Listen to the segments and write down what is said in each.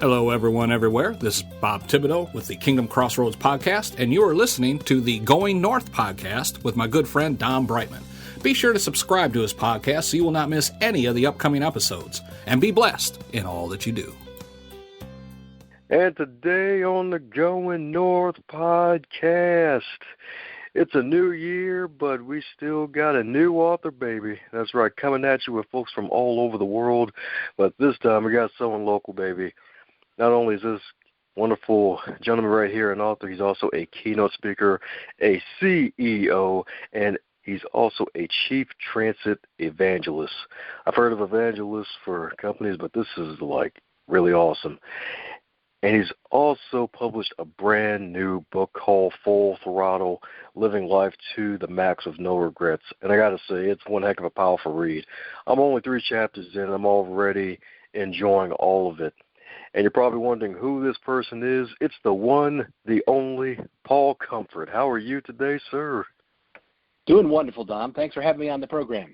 Hello, everyone, everywhere. This is Bob Thibodeau with the Kingdom Crossroads podcast, and you are listening to the Going North podcast with my good friend Don Brightman. Be sure to subscribe to his podcast so you will not miss any of the upcoming episodes, and be blessed in all that you do. And today on the Going North podcast, it's a new year, but we still got a new author, baby. That's right, coming at you with folks from all over the world, but this time we got someone local, baby. Not only is this wonderful gentleman right here an author, he's also a keynote speaker, a CEO, and he's also a chief transit evangelist. I've heard of evangelists for companies, but this is like really awesome. And he's also published a brand new book called Full Throttle, Living Life to the Max with No Regrets. And I got to say, it's one heck of a powerful read. I'm only 3 chapters in, and I'm already enjoying all of it. And you're probably wondering who this person is. It's the one, the only, Paul Comfort. How are you today, sir? Doing wonderful, Dom. Thanks for having me on the program.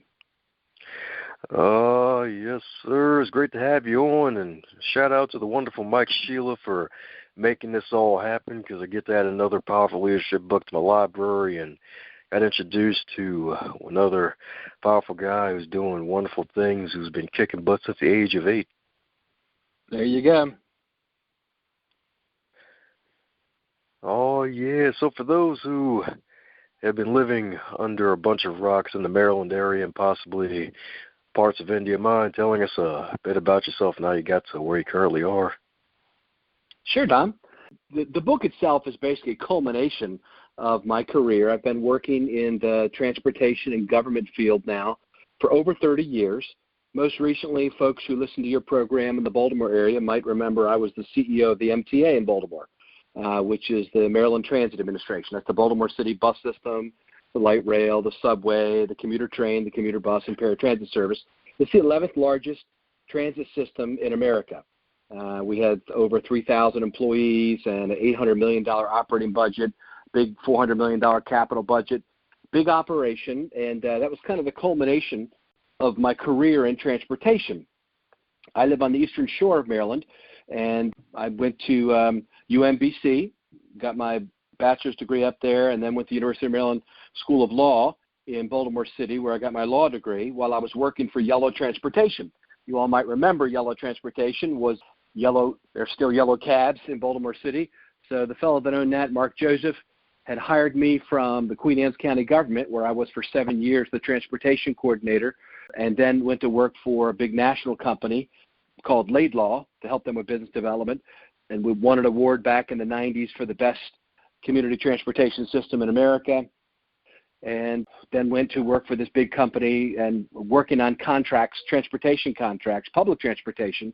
Yes, sir. It's great to have you on. And shout out to the wonderful Mike Sheila for making this all happen, because I get to add another powerful leadership book to my library and got introduced to another powerful guy who's doing wonderful things, who's been kicking butt since the age of 8. There you go. Oh, yeah. So for those who have been living under a bunch of rocks in the Maryland area and possibly parts of India, mind telling us a bit about yourself and how you got to where you currently are? Sure, Dom. The book itself is basically a culmination of my career. I've been working in the transportation and government field now for over 30 years. Most recently, folks who listen to your program in the Baltimore area might remember I was the CEO of the MTA in Baltimore, which is the Maryland Transit Administration. That's the Baltimore City bus system, the light rail, the subway, the commuter train, the commuter bus, and paratransit service. It's the 11th largest transit system in America. We had over 3,000 employees and an $800 million operating budget, big $400 million capital budget, big operation, and that was kind of the culmination of my career in transportation. I live on the eastern shore of Maryland, and I went to UMBC, got my bachelor's degree up there, and then went to the University of Maryland School of Law in Baltimore City, where I got my law degree while I was working for Yellow Transportation. You all might remember Yellow Transportation was yellow. There's still yellow cabs in Baltimore City. So the fellow that owned that, Mark Joseph, had hired me from the Queen Anne's County government, where I was for 7 years the transportation coordinator, and then went to work for a big national company called Laidlaw to help them with business development. And we won an award back in the 90s for the best community transportation system in America. And then went to work for this big company and working on contracts, transportation contracts, public transportation,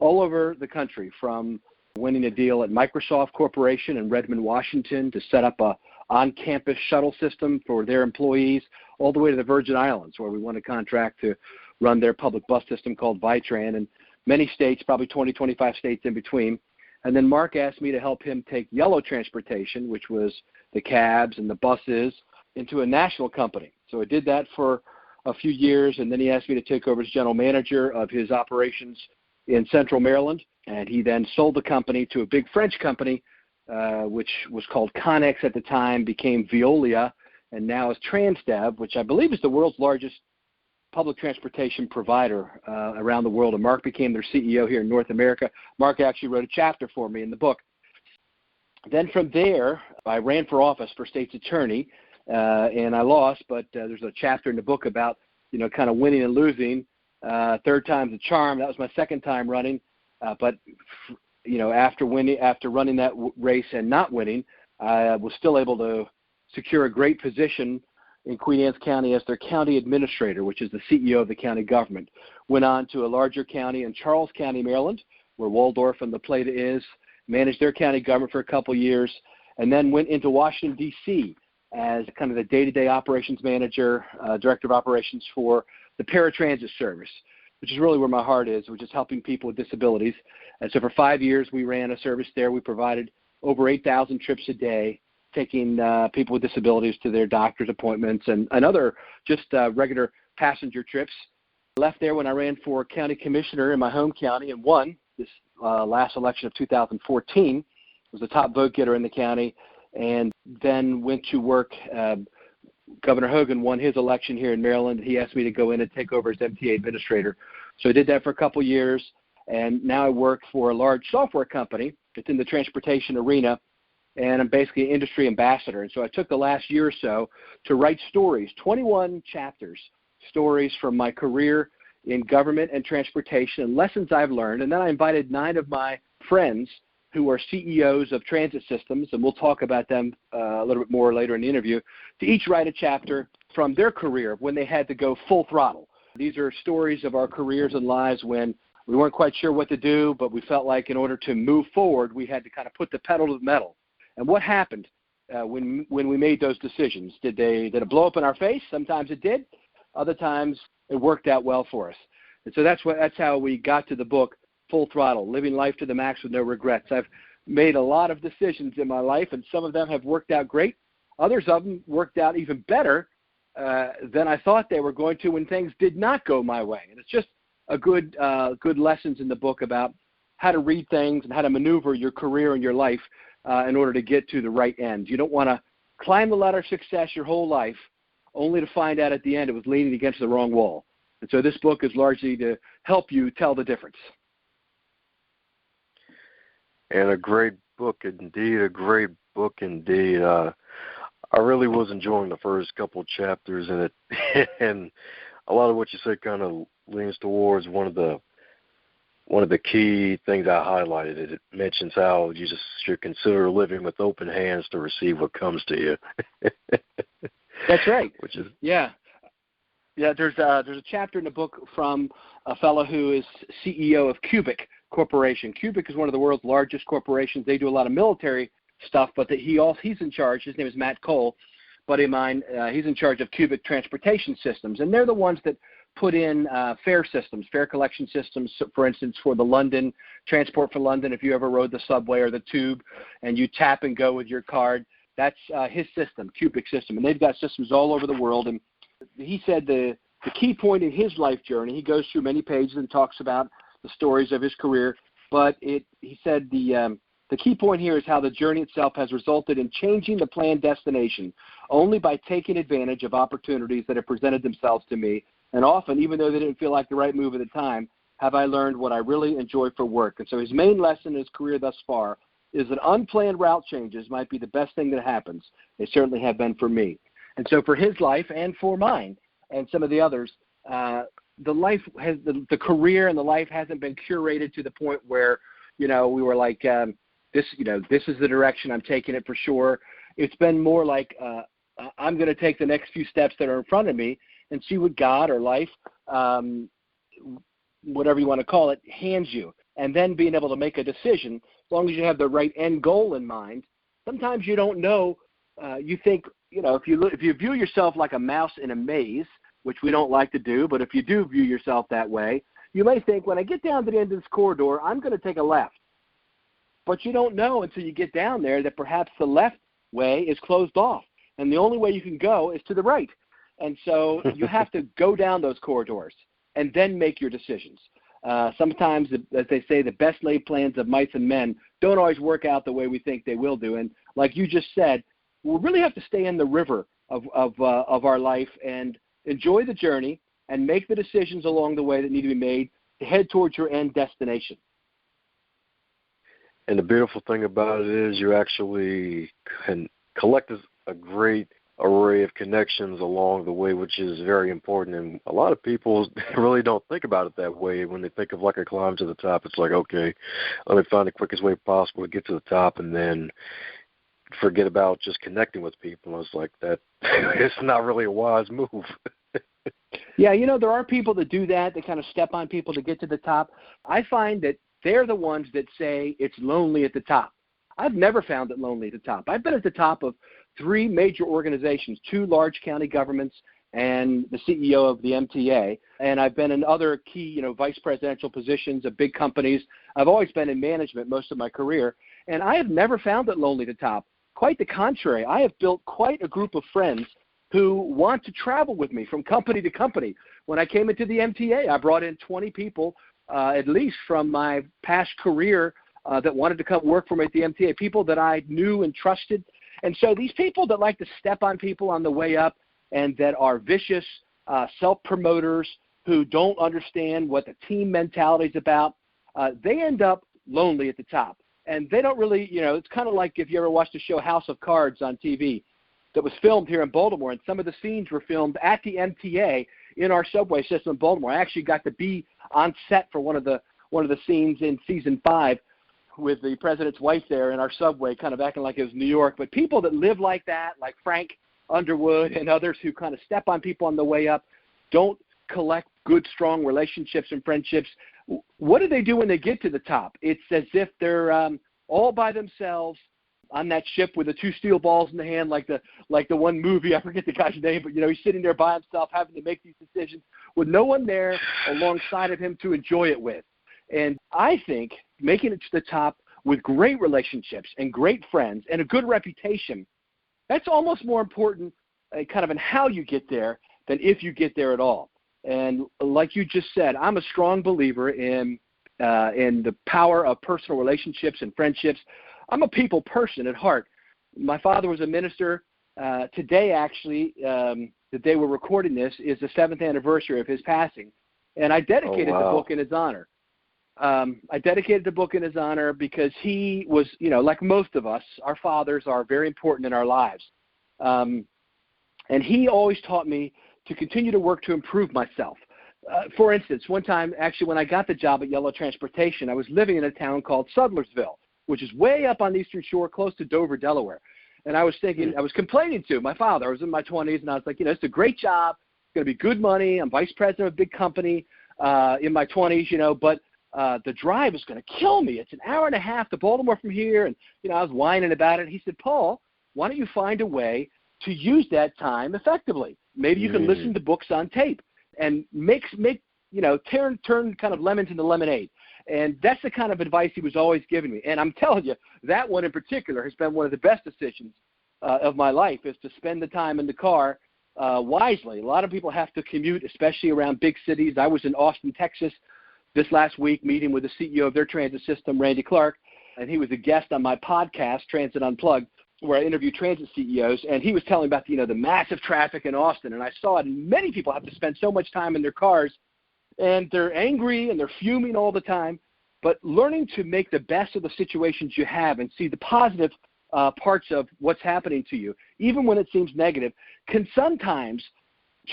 all over the country, from winning a deal at Microsoft Corporation in Redmond, Washington, to set up a on-campus shuttle system for their employees, all the way to the Virgin Islands, where we won a contract to run their public bus system called Vitran, and many states, probably 20, 25 states in between. And then Mark asked me to help him take Yellow Transportation, which was the cabs and the buses, into a national company. So I did that for a few years, and then he asked me to take over as general manager of his operations in Central Maryland. And he then sold the company to a big French company, which was called Connex at the time, became Veolia, and now is Transdev, which I believe is the world's largest public transportation provider around the world. And Mark became their CEO here in North America. Mark actually wrote a chapter for me in the book. Then from there, I ran for office for state's attorney, and I lost, but there's a chapter in the book about, kind of winning and losing. Third time's a charm. That was my second time running. But after running that race and not winning, I was still able to secure a great position in Queen Anne's County as their county administrator, which is the CEO of the county government. Went on to a larger county in Charles County, Maryland, where Waldorf and La Plata is, managed their county government for a couple years, and then went into Washington, D.C. as kind of the day-to-day operations manager, director of operations for the paratransit service, which is really where my heart is, which is helping people with disabilities. And so for 5 years, we ran a service there. We provided over 8,000 trips a day, taking people with disabilities to their doctor's appointments and other just regular passenger trips. I left there when I ran for county commissioner in my home county and won this last election of 2014, was the top vote getter in the county, and then went to work. Governor Hogan won his election here in Maryland. He asked me to go in and take over as MTA administrator. So I did that for a couple years, and now I work for a large software company. It's in the transportation arena, and I'm basically an industry ambassador. And so I took the last year or so to write stories, 21 chapters, stories from my career in government and transportation and lessons I've learned. And then I invited 9 of my friends who are CEOs of transit systems, and we'll talk about them a little bit more later in the interview, to each write a chapter from their career when they had to go full throttle. These are stories of our careers and lives when we weren't quite sure what to do, but we felt like in order to move forward, we had to kind of put the pedal to the metal. And what happened when we made those decisions? Did it blow up in our face? Sometimes it did. Other times it worked out well for us. And so that's how we got to the book, Full Throttle, Living Life to the Max with No Regrets. I've made a lot of decisions in my life, and some of them have worked out great. Others of them worked out even better than I thought they were going to when things did not go my way. And it's just a good lessons in the book about how to read things and how to maneuver your career and your life in order to get to the right end. You don't want to climb the ladder of success your whole life only to find out at the end it was leaning against the wrong wall. And so this book is largely to help you tell the difference. And a great book indeed, a great book indeed. I really was enjoying the first couple chapters in it, and a lot of what you said kind of leans towards one of the key things I highlighted. It mentions how you just should consider living with open hands to receive what comes to you. That's right. Which is yeah. There's a chapter in the book from a fellow who is CEO of Cubic Corporation. Cubic is one of the world's largest corporations. They do a lot of military stuff, but he's in charge. His name is Matt Cole, buddy of mine. He's in charge of Cubic Transportation Systems, and they're the ones that put in fare systems, fare collection systems, for instance, for the London, Transport for London. If you ever rode the subway or the tube and you tap and go with your card, that's his system, Cubic system. And they've got systems all over the world. And he said the key point in his life journey, he goes through many pages and talks about the stories of his career, but he said the key point here is how the journey itself has resulted in changing the planned destination only by taking advantage of opportunities that have presented themselves to me. And often, even though they didn't feel like the right move at the time, have I learned what I really enjoy for work. And so his main lesson in his career thus far is that unplanned route changes might be the best thing that happens. They certainly have been for me. And so for his life and for mine and some of the others, the career and the life hasn't been curated to the point where, we were like, this is the direction I'm taking it for sure. It's been more like I'm going to take the next few steps that are in front of me and see what God or life, whatever you want to call it, hands you. And then being able to make a decision, as long as you have the right end goal in mind. Sometimes you don't know. You think, if you view yourself like a mouse in a maze, which we don't like to do, but if you do view yourself that way, you may think, when I get down to the end of this corridor, I'm going to take a left. But you don't know until you get down there that perhaps the left way is closed off, and the only way you can go is to the right. And so you have to go down those corridors and then make your decisions. Sometimes, as they say, the best laid plans of mice and men don't always work out the way we think they will do. And like you just said, we really have to stay in the river of our life and enjoy the journey and make the decisions along the way that need to be made to head towards your end destination. And the beautiful thing about it is you actually can collect a great array of connections along the way, which is very important. And a lot of people really don't think about it that way. When they think of like a climb to the top, it's like, okay, let me find the quickest way possible to get to the top and then forget about just connecting with people. It's like that. It's not really a wise move. Yeah, there are people that do that. They kind of step on people to get to the top. I find that they're the ones that say it's lonely at the top. I've never found it lonely at the top. I've been at the top of 3 major organizations, 2 large county governments, and the CEO of the MTA. And I've been in other key, vice presidential positions of big companies. I've always been in management most of my career, and I have never found it lonely at the top. Quite the contrary. I have built quite a group of friends who want to travel with me from company to company. When I came into the MTA, I brought in 20 people at least from my past career, that wanted to come work for me at the MTA, people that I knew and trusted. And so these people that like to step on people on the way up and that are vicious self-promoters who don't understand what the team mentality is about, they end up lonely at the top. And they don't really, it's kind of like if you ever watched the show House of Cards on TV that was filmed here in Baltimore, and some of the scenes were filmed at the MTA in our subway system in Baltimore. I actually got to be on set for one of the scenes in season 5 with the president's wife there in our subway, kind of acting like it was New York. But people that live like that, like Frank Underwood and others who kind of step on people on the way up, don't collect good, strong relationships and friendships. What do they do when they get to the top? It's as if they're all by themselves on that ship with the 2 steel balls in the hand, like the one movie, I forget the guy's name, but he's sitting there by himself having to make these decisions with no one there alongside of him to enjoy it with. And I think making it to the top with great relationships and great friends and a good reputation, that's almost more important kind of in how you get there than if you get there at all. And like you just said, I'm a strong believer in the power of personal relationships and friendships. I'm a people person at heart. My father was a minister. Today, actually, the day we're recording this, is the 7th anniversary of his passing. And I dedicated the book in his honor. I dedicated the book in his honor because he was, like most of us, our fathers are very important in our lives. And he always taught me to continue to work to improve myself. For instance, one time, actually, when I got the job at Yellow Transportation, I was living in a town called Sudlersville, which is way up on the Eastern Shore, close to Dover, Delaware. And I was thinking, I was complaining to my father. I was in my 20s, and I was like, it's a great job. It's going to be good money. I'm vice president of a big company in my 20s, but the drive is going to kill me. It's an hour and a half to Baltimore from here. And, I was whining about it. He said, Paul, why don't you find a way to use that time effectively? Maybe you can listen to books on tape and turn kind of lemons into lemonade. And that's the kind of advice he was always giving me. And I'm telling you, that one in particular has been one of the best decisions of my life, is to spend the time in the car wisely. A lot of people have to commute, especially around big cities. I was in Austin, Texas this last week meeting with the CEO of their transit system, Randy Clark, and he was a guest on my podcast, Transit Unplugged, where I interview transit CEOs, and he was telling about the massive traffic in Austin. And I saw it, and many people have to spend so much time in their cars, and they're angry and they're fuming all the time. But learning to make the best of the situations you have and see the positive parts of what's happening to you, even when it seems negative, can sometimes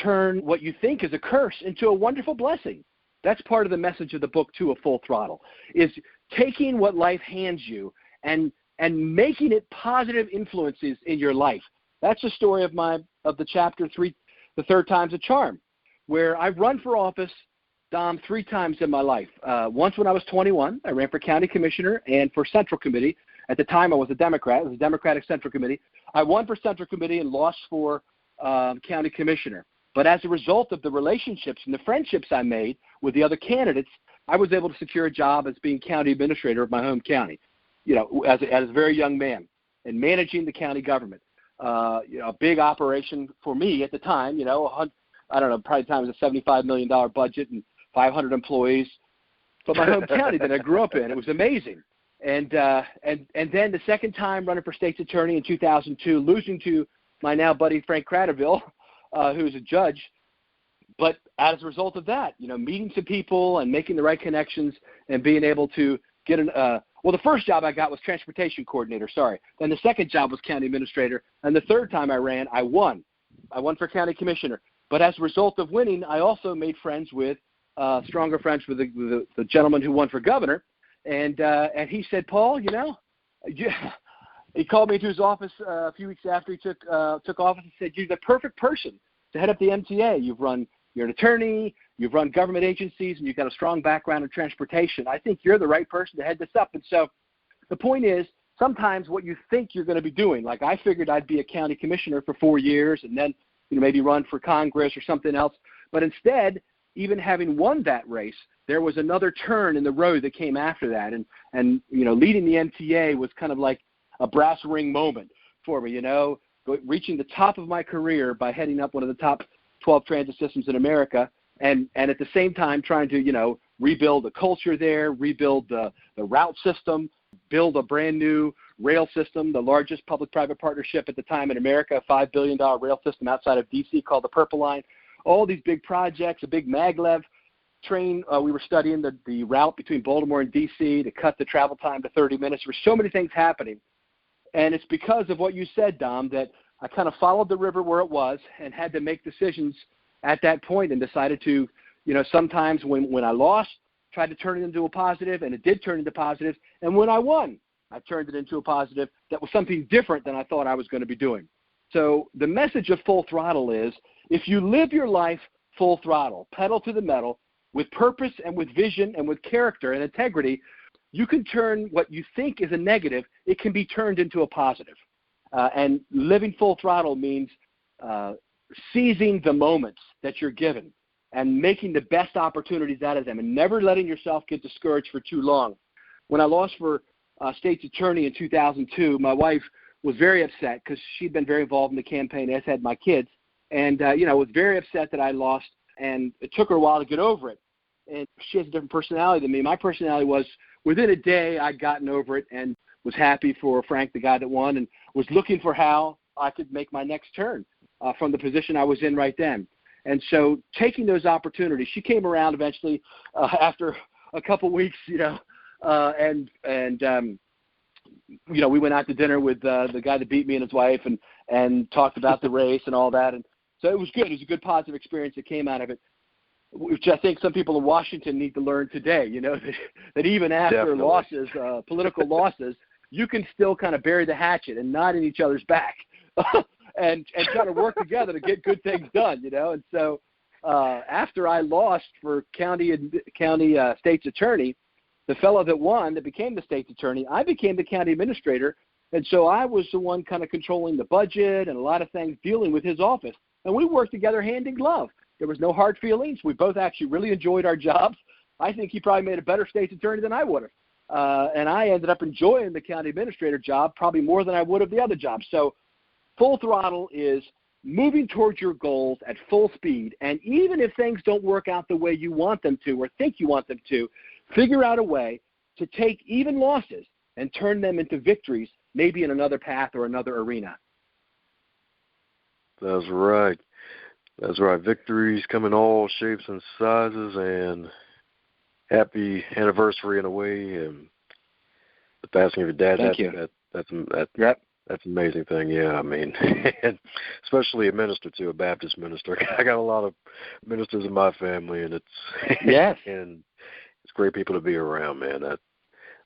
turn what you think is a curse into a wonderful blessing. That's part of the message of the book, too, of Full Throttle, is taking what life hands you and making it positive influences in your life. That's the story of the chapter 3, The Third Time's a Charm, where I've run for office, Dom, 3 times in my life. Once when I was 21, I ran for county commissioner and for Central Committee. At the time, I was a Democrat. It was a Democratic Central Committee. I won for Central Committee and lost for county commissioner. But as a result of the relationships and the friendships I made with the other candidates, I was able to secure a job as being county administrator of my home county, as a very young man, and managing the county government. A big operation for me at the time, I don't know, probably times a $75 million budget and 500 employees. But my home county that I grew up in, it was amazing. And then the second time running for state's attorney in 2002, losing to my now buddy Frank Cratterville, who's a judge. But as a result of that, meeting some people and making the right connections and being able to get the first job I got was transportation coordinator, Then the second job was county administrator. And the third time I ran, I won. I won for county commissioner. But as a result of winning, I also made stronger friends with the gentleman who won for governor. And he said, Paul, he called me to his office a few weeks after he took office and said, you're the perfect person to head up the MTA. You're an attorney, you've run government agencies, and you've got a strong background in transportation. I think you're the right person to head this up. And so the point is, sometimes what you think you're going to be doing, like I figured I'd be a county commissioner for 4 years and then maybe run for Congress or something else. But instead, even having won that race, there was another turn in the road that came after that. And leading the MTA was kind of like a brass ring moment for me, reaching the top of my career by heading up one of the top 12 transit systems in America, and at the same time trying to, rebuild the culture there, rebuild the route system, build a brand new rail system, the largest public-private partnership at the time in America, a $5 billion rail system outside of D.C. called the Purple Line. All these big projects, a big maglev train. We were studying the route between Baltimore and D.C. to cut the travel time to 30 minutes. There were so many things happening. And it's because of what you said, Dom, that I kind of followed the river where it was and had to make decisions at that point and decided to, sometimes when I lost, tried to turn it into a positive, and it did turn into positive. And when I won, I turned it into a positive that was something different than I thought I was going to be doing. So the message of Full Throttle is, if you live your life full throttle, pedal to the metal, with purpose and with vision and with character and integrity, you can turn what you think is a negative, it can be turned into a positive. And living full throttle means seizing the moments that you're given and making the best opportunities out of them and never letting yourself get discouraged for too long. When I lost for state's attorney in 2002, my wife was very upset because she'd been very involved in the campaign, as had my kids, and, was very upset that I lost, and it took her a while to get over it. And she has a different personality than me. My personality was, within a day, I'd gotten over it and was happy for Frank, the guy that won, and was looking for how I could make my next turn from the position I was in right then. And so taking those opportunities, she came around eventually after a couple weeks, we went out to dinner with the guy that beat me and his wife and talked about the race and all that. And so it was good. It was a good positive experience that came out of it, which I think some people in Washington need to learn today, that even after Definitely. losses, political losses, you can still kind of bury the hatchet and not in each other's back and try to work together to get good things done, And so after I lost for county state's attorney, the fellow that won, that became the state's attorney, I became the county administrator. And so I was the one kind of controlling the budget and a lot of things, dealing with his office. And we worked together hand in glove. There was no hard feelings. We both actually really enjoyed our jobs. I think he probably made a better state's attorney than I would have. And I ended up enjoying the county administrator job probably more than I would have the other job. So Full Throttle is moving towards your goals at full speed. And even if things don't work out the way you want them to or think you want them to, figure out a way to take even losses and turn them into victories, maybe in another path or another arena. That's right. That's right. Victories come in all shapes and sizes, and happy anniversary in a way. And the passing of your dad. Thank you. That's Yep. That's an amazing thing. Yeah, I mean, especially a minister too, a Baptist minister. I got a lot of ministers in my family, and it's yes, and it's great people to be around, man.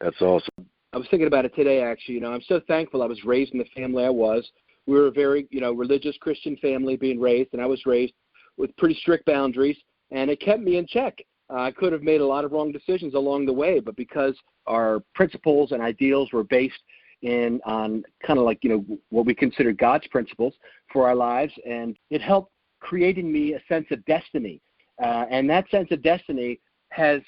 That's awesome. I was thinking about it today, actually. I'm so thankful I was raised in the family I was. We were a very, religious Christian family being raised, and I was raised with pretty strict boundaries, and it kept me in check. I could have made a lot of wrong decisions along the way, but because our principles and ideals were based on kind of like, what we consider God's principles for our lives, and it helped creating me a sense of destiny. And that sense of destiny has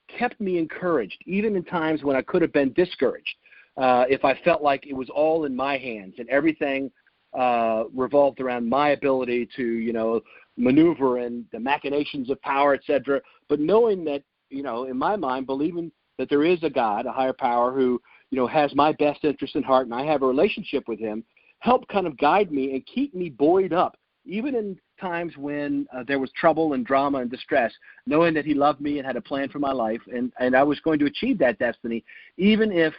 kept me encouraged, even in times when I could have been discouraged. If I felt like it was all in my hands and everything revolved around my ability to, maneuver and the machinations of power, etc. But knowing that, in my mind, believing that there is a God, a higher power who, has my best interest in heart, and I have a relationship with him, helped kind of guide me and keep me buoyed up, even in times when there was trouble and drama and distress, knowing that he loved me and had a plan for my life, and I was going to achieve that destiny, even if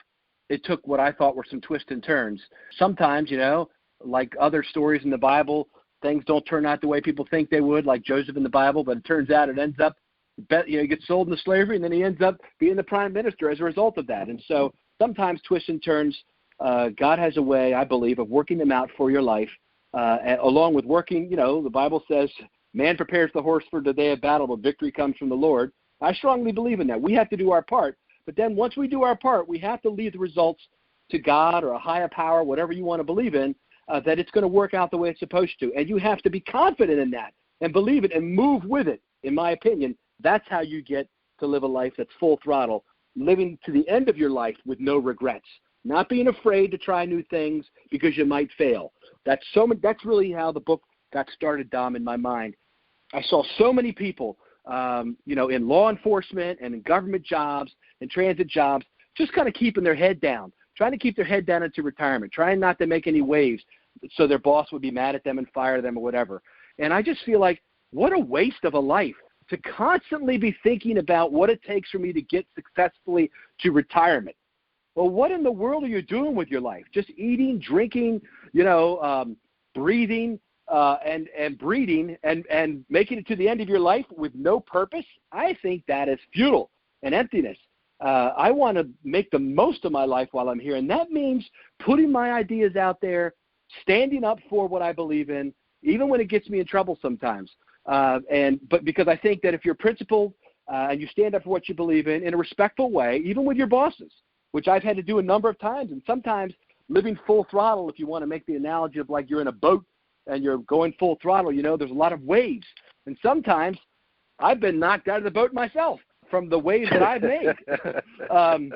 it took what I thought were some twists and turns. Sometimes, like other stories in the Bible, things don't turn out the way people think they would, like Joseph in the Bible, but it turns out it ends up, he gets sold into slavery, and then he ends up being the prime minister as a result of that. And so sometimes twists and turns, God has a way, I believe, of working them out for your life, along with working, the Bible says, man prepares the horse for the day of battle, but victory comes from the Lord. I strongly believe in that. We have to do our part. But then once we do our part, we have to leave the results to God or a higher power, whatever you want to believe in, that it's going to work out the way it's supposed to. And you have to be confident in that and believe it and move with it, in my opinion. That's how you get to live a life that's full throttle, living to the end of your life with no regrets, not being afraid to try new things because you might fail. That's really how the book got started, Dom, in my mind. I saw so many people in law enforcement and in government jobs and transit jobs, just kind of keeping their head down, trying to keep their head down into retirement, trying not to make any waves so their boss would be mad at them and fire them or whatever. And I just feel like what a waste of a life to constantly be thinking about what it takes for me to get successfully to retirement. Well, what in the world are you doing with your life? Just eating, drinking, breathing, and breeding and making it to the end of your life with no purpose? I think that is futile and emptiness. I want to make the most of my life while I'm here, and that means putting my ideas out there, standing up for what I believe in, even when it gets me in trouble sometimes. But because I think that if you're principled and you stand up for what you believe in a respectful way, even with your bosses, which I've had to do a number of times, and sometimes living full throttle, if you want to make the analogy of like you're in a boat and you're going full throttle, there's a lot of waves. And sometimes I've been knocked out of the boat myself from the waves that I've made. I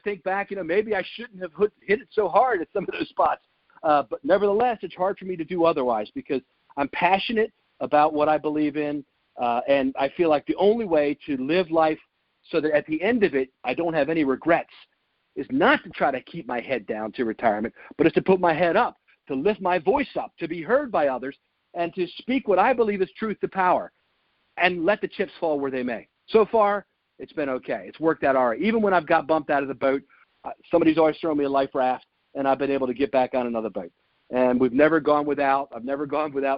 think back, maybe I shouldn't have hit it so hard at some of those spots. But nevertheless, it's hard for me to do otherwise because I'm passionate about what I believe in, and I feel like the only way to live life so that at the end of it I don't have any regrets is not to try to keep my head down to retirement, but it's to put my head up, to lift my voice up, to be heard by others, and to speak what I believe is truth to power and let the chips fall where they may. So far, it's been okay. It's worked out all right. Even when I've got bumped out of the boat, somebody's always thrown me a life raft, and I've been able to get back on another boat. And I've never gone without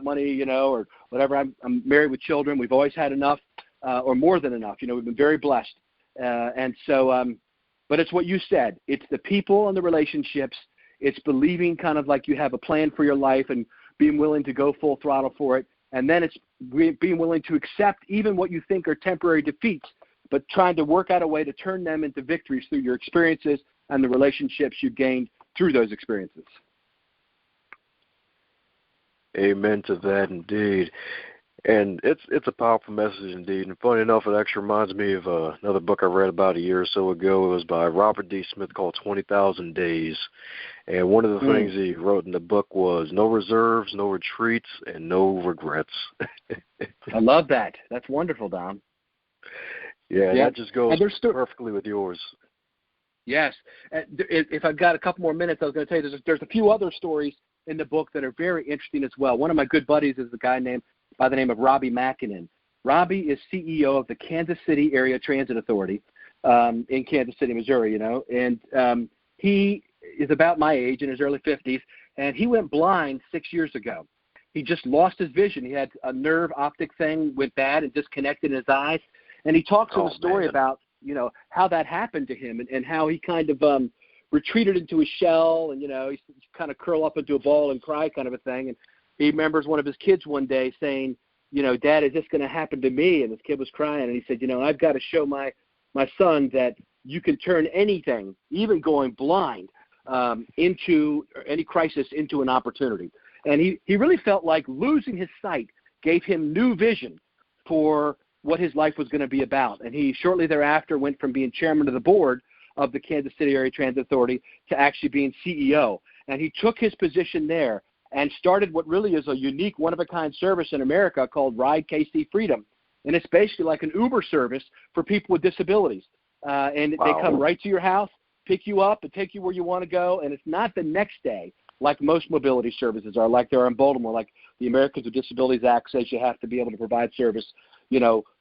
money, or whatever. I'm married with children. We've always had enough, or more than enough. We've been very blessed. But it's what you said. It's the people and the relationships. It's believing kind of like you have a plan for your life and being willing to go full throttle for it. And then it's being willing to accept even what you think are temporary defeats, but trying to work out a way to turn them into victories through your experiences and the relationships you've gained through those experiences. Amen to that, indeed. And it's a powerful message, indeed. And funny enough, it actually reminds me of another book I read about a year or so ago. It was by Robert D. Smith called 20,000 Days. And one of the things he wrote in the book was no reserves, no retreats, and no regrets. I love that. That's wonderful, Dom. Yeah, that just goes perfectly with yours. Yes. If I've got a couple more minutes, I was going to tell you there's a few other stories in the book that are very interesting as well. One of my good buddies is a guy by the name of Robbie Makinen. Robbie is CEO of the Kansas City Area Transit Authority in Kansas City, Missouri, and he is about my age, in his early 50s, and he went blind 6 years ago. He just lost his vision. He had a nerve optic thing went bad and disconnected in his eyes, and he talks in the story about, how that happened to him and how he kind of retreated into his shell and, he kind of curl up into a ball and cry kind of a thing. And he remembers one of his kids one day saying, Dad, is this going to happen to me? And this kid was crying, and he said, I've got to show my son that you can turn anything, even going blind, into any crisis into an opportunity. And he really felt like losing his sight gave him new vision for what his life was going to be about. And he shortly thereafter went from being chairman of the board of the Kansas City Area Transit Authority to actually being CEO. And he took his position there and started what really is a unique, one-of-a-kind service in America called Ride KC Freedom. And it's basically like an Uber service for people with disabilities. And They come right to your house, pick you up, and take you where you want to go. And it's not the next day like most mobility services are, like there are in Baltimore, like the Americans with Disabilities Act says you have to be able to provide service,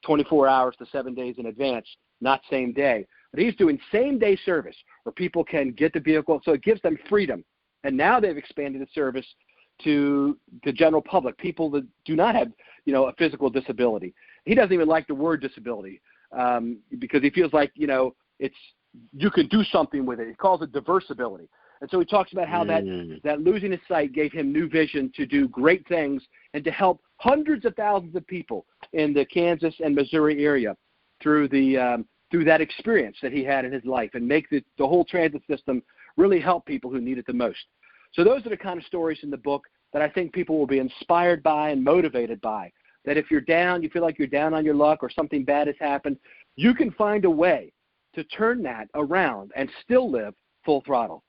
24 hours to 7 days in advance, not same day. But he's doing same-day service where people can get the vehicle, so it gives them freedom. And now they've expanded the service to the general public, people that do not have, a physical disability. He doesn't even like the word disability because he feels like, you can do something with it. He calls it diversability. And so he talks about how that losing his sight gave him new vision to do great things and to help hundreds of thousands of people in the Kansas and Missouri area through that experience that he had in his life and make the whole transit system really help people who need it the most. So those are the kind of stories in the book that I think people will be inspired by and motivated by, that if you're down, you feel like you're down on your luck or something bad has happened, you can find a way to turn that around and still live full throttle.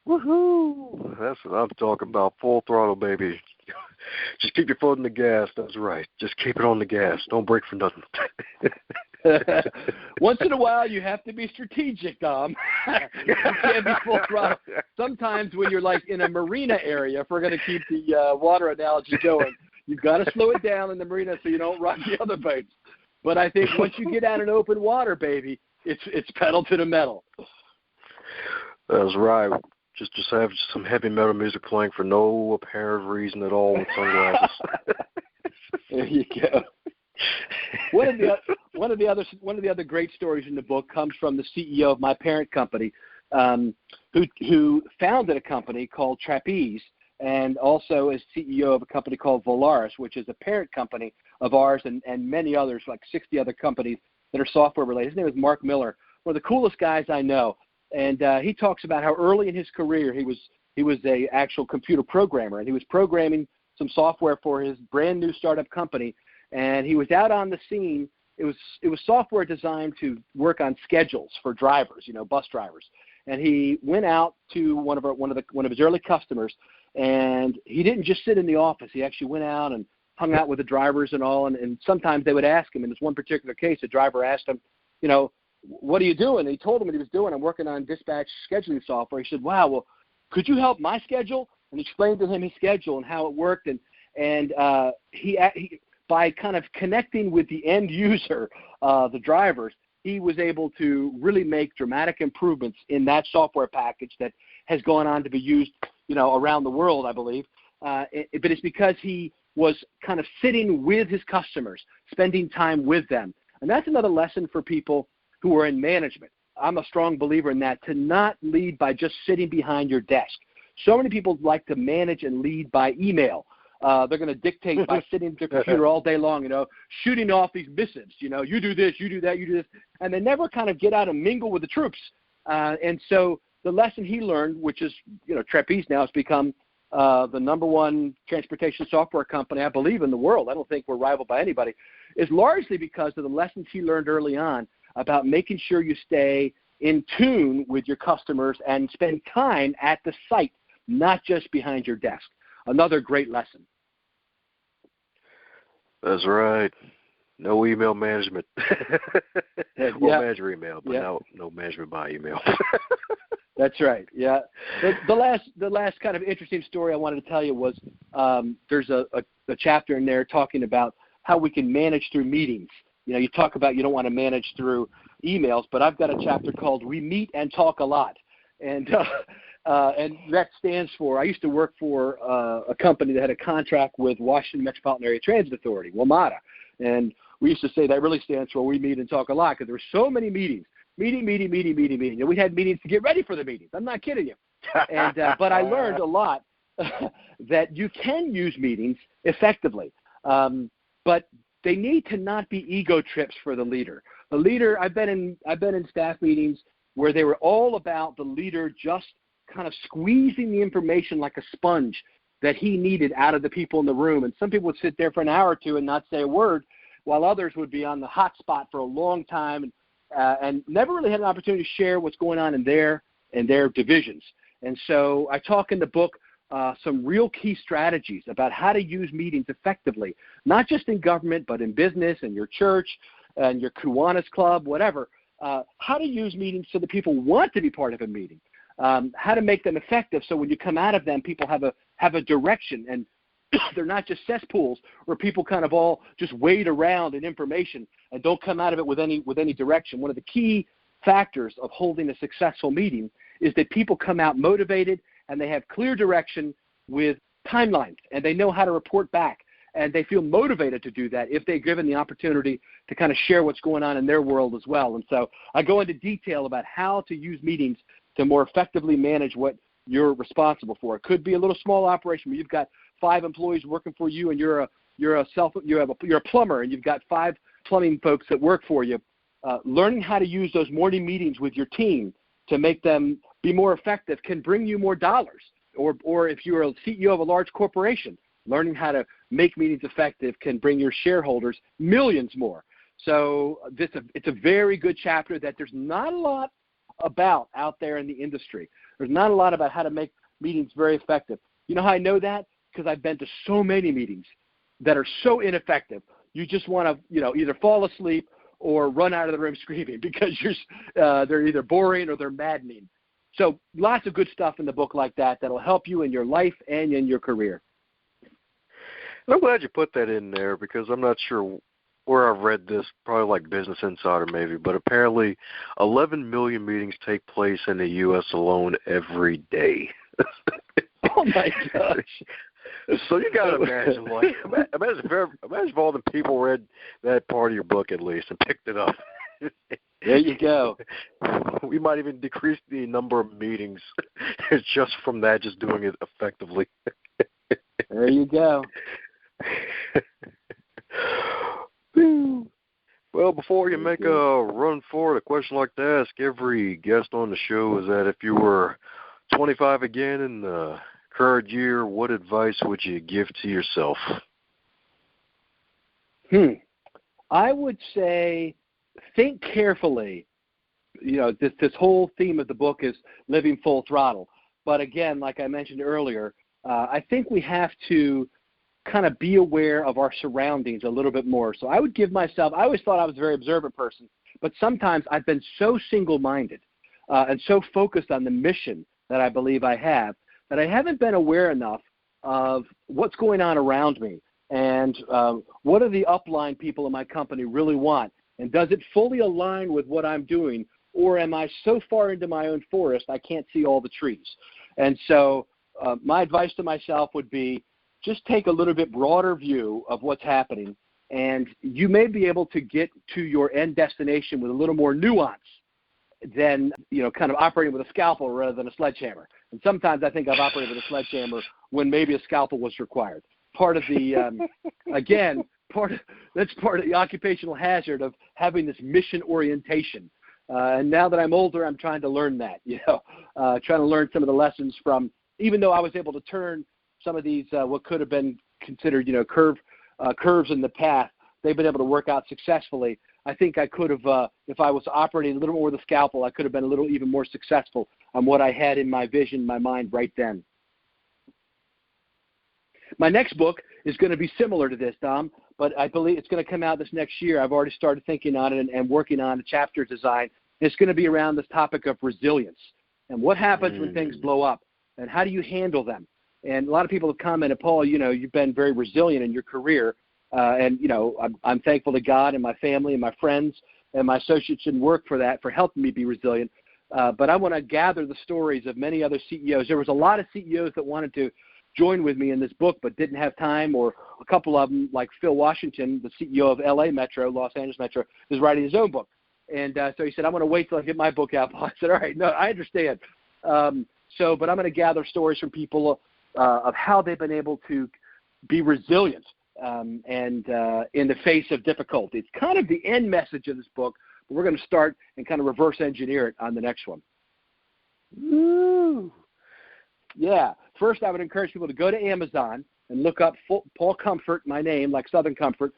Woohoo! That's what I'm talking about, full throttle, baby. Just keep your foot on the gas. That's right. Just keep it on the gas. Don't break for nothing. Once in a while, you have to be strategic, Dom. You can't be full throttle. Sometimes when you're like in a marina area, if we're going to keep the water analogy going, you've got to slow it down in the marina so you don't rock the other boats. But I think once you get out in open water, baby, it's pedal to the metal. That's right. Just have some heavy metal music playing for no apparent reason at all with sunglasses. There you go. One of the other great stories in the book comes from the CEO of my parent company, who founded a company called Trapeze, and also is CEO of a company called Volaris, which is a parent company of ours and many others, like 60 other companies that are software related. His name is Mark Miller, one of the coolest guys I know. And he talks about how early in his career he was a actual computer programmer, and he was programming some software for his brand new startup company. And he was out on the scene. It was software designed to work on schedules for drivers, bus drivers. And he went out to one of his early customers, and he didn't just sit in the office. He actually went out and hung out with the drivers and all. And sometimes they would ask him. In this one particular case, a driver asked him, what are you doing? And he told him what he was doing. I'm working on dispatch scheduling software. He said, wow, well, could you help my schedule? And he explained to him his schedule and how it worked. And he by kind of connecting with the end user, the drivers, he was able to really make dramatic improvements in that software package that has gone on to be used, around the world, I believe. But it's because he was kind of sitting with his customers, spending time with them. And that's another lesson for people who are in management. I'm a strong believer in that, to not lead by just sitting behind your desk. So many people like to manage and lead by email. They're going to dictate by sitting at their computer all day long, shooting off these missives. You do this, you do that, you do this. And they never kind of get out and mingle with the troops. And so the lesson he learned, which is, Trapeze now has become the number one transportation software company, I believe, in the world. I don't think we're rivaled by anybody, is largely because of the lessons he learned early on about making sure you stay in tune with your customers and spend time at the site, not just behind your desk. Another great lesson. That's right. No email management. We'll manage your email, but no management by email. That's right. Yeah. The last kind of interesting story I wanted to tell you was there's a chapter in there talking about how we can manage through meetings. You talk about you don't want to manage through emails, but I've got a chapter called We Meet and Talk a Lot. And that stands for, I used to work for a company that had a contract with Washington Metropolitan Area Transit Authority, WMATA. And we used to say that really stands for We Meet and Talk a Lot, because there were so many meetings. Meeting. And we had meetings to get ready for the meetings. I'm not kidding you. And but I learned a lot that you can use meetings effectively. But they need to not be ego trips for the leader. The leader, I've been in staff meetings where they were all about the leader just kind of squeezing the information like a sponge that he needed out of the people in the room. And some people would sit there for an hour or two and not say a word, while others would be on the hot spot for a long time and never really had an opportunity to share what's going on in their divisions. And so I talk in the book some real key strategies about how to use meetings effectively, not just in government, but in business and your church and your Kiwanis Club, whatever. How to use meetings so that people want to be part of a meeting. How to make them effective so when you come out of them, people have a direction, and they're not just cesspools where people kind of all just wade around in information and don't come out of it with any direction. One of the key factors of holding a successful meeting is that people come out motivated and they have clear direction with timelines, and they know how to report back, and they feel motivated to do that if they're given the opportunity to kind of share what's going on in their world as well. And so I go into detail about how to use meetings to more effectively manage what you're responsible for. It could be a little small operation where you've got 5 employees working for you, and you're a plumber, and you've got 5 plumbing folks that work for you. Learning how to use those morning meetings with your team to make them be more effective can bring you more dollars. Or if you're a CEO of a large corporation, learning how to make meetings effective can bring your shareholders millions more. So it's a very good chapter that there's not a lot about out there in the industry. There's not a lot about how to make meetings very effective. You know how I know that? because I've been to so many meetings that are so ineffective. You just want to, either fall asleep or run out of the room screaming because they're either boring or they're maddening. So lots of good stuff in the book like that that'll help you in your life and in your career. And I'm glad you put that in there because I'm not sure where I've read this, probably like Business Insider maybe, but apparently 11 million meetings take place in the U.S. alone every day. Oh, my gosh. So you got to imagine, imagine if all the people read that part of your book at least and picked it up. There you go. We might even decrease the number of meetings just from that, just doing it effectively. There you go. Well, before you make a run for it, a question like to ask every guest on the show is that if you were 25 again in the current year, what advice would you give to yourself? I would say think carefully. This whole theme of the book is living full throttle. But again, like I mentioned earlier, I think we have to kind of be aware of our surroundings a little bit more. So I would give myself, I always thought I was a very observant person, but sometimes I've been so single-minded and so focused on the mission that I believe I have that I haven't been aware enough of what's going on around me and what do the upline people in my company really want, and does it fully align with what I'm doing, or am I so far into my own forest I can't see all the trees? And so my advice to myself would be just take a little bit broader view of what's happening, and you may be able to get to your end destination with a little more nuance than, kind of operating with a scalpel rather than a sledgehammer. And sometimes I think I've operated with a sledgehammer when maybe a scalpel was required. Part of the, that's part of the occupational hazard of having this mission orientation. And now that I'm older, I'm trying to learn that, trying to learn some of the lessons from, even though I was able to turn some of these, what could have been considered, curves in the path, they've been able to work out successfully. I think I could have, if I was operating a little more with a scalpel, I could have been a little even more successful on what I had in my vision, my mind right then. My next book is going to be similar to this, Dom, but I believe it's going to come out this next year. I've already started thinking on it and working on a chapter design. It's going to be around this topic of resilience and what happens when things blow up and how do you handle them. And a lot of people have commented, Paul, you've been very resilient in your career. And I'm thankful to God and my family and my friends and my associates in work for helping me be resilient. But I want to gather the stories of many other CEOs. There was a lot of CEOs that wanted to join with me in this book but didn't have time, or a couple of them, like Phil Washington, the CEO of LA Metro, Los Angeles Metro, is writing his own book. And so he said, I'm going to wait till I get my book out. I said, all right, no, I understand. But I'm going to gather stories from people of how they've been able to be resilient and in the face of difficulty. It's kind of the end message of this book, but we're going to start and kind of reverse engineer it on the next one. Woo! Yeah. First, I would encourage people to go to Amazon and look up Paul Comfort, my name, like Southern Comfort,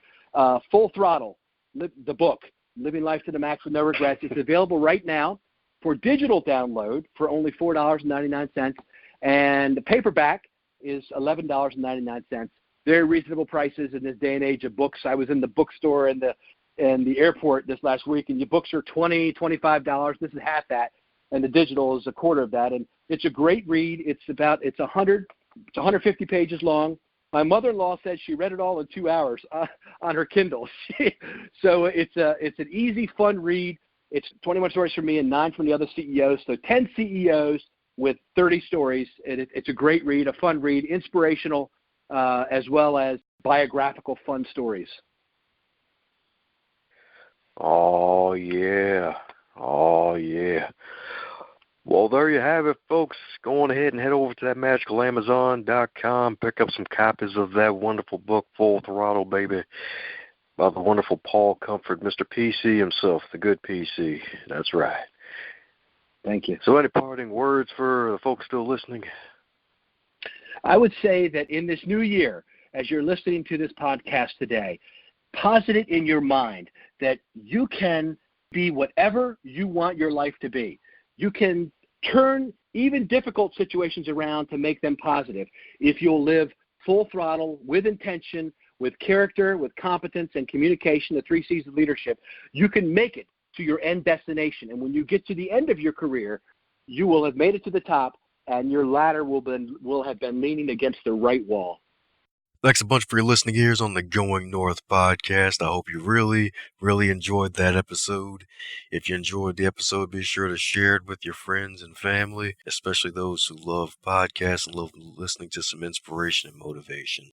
Full Throttle, the book, Living Life to the Max with No Regrets. It's available right now for digital download for only $4.99, and the paperback is $11.99. Very reasonable prices in this day and age of books. I was in the bookstore and the airport this last week, and your books are $20, $25. This is half that, and the digital is a quarter of that. And it's a great read. It's 150 pages long. My mother-in-law said she read it all in 2 hours on her Kindle. So it's an easy, fun read. It's 21 stories from me and 9 from the other CEOs. So 10 CEOs with 30 stories. It's a great read, a fun read, inspirational, as well as biographical fun stories. Oh, yeah. Oh, yeah. Well, there you have it, folks. Go on ahead and head over to that magicalamazon.com. Pick up some copies of that wonderful book, Full Throttle, baby, by the wonderful Paul Comfort, Mr. PC himself, the good PC. That's right. Thank you. So any parting words for the folks still listening? I would say that in this new year, as you're listening to this podcast today, posit it in your mind that you can be whatever you want your life to be. You can turn even difficult situations around to make them positive if you'll live full throttle, with intention, with character, with competence and communication, the 3 C's of leadership, you can make it to your end destination. And when you get to the end of your career, you will have made it to the top, and your ladder will have been leaning against the right wall. Thanks a bunch for your listening ears on the Going North podcast. I hope you really, really enjoyed that episode. If you enjoyed the episode, be sure to share it with your friends and family, especially those who love podcasts and love listening to some inspiration and motivation.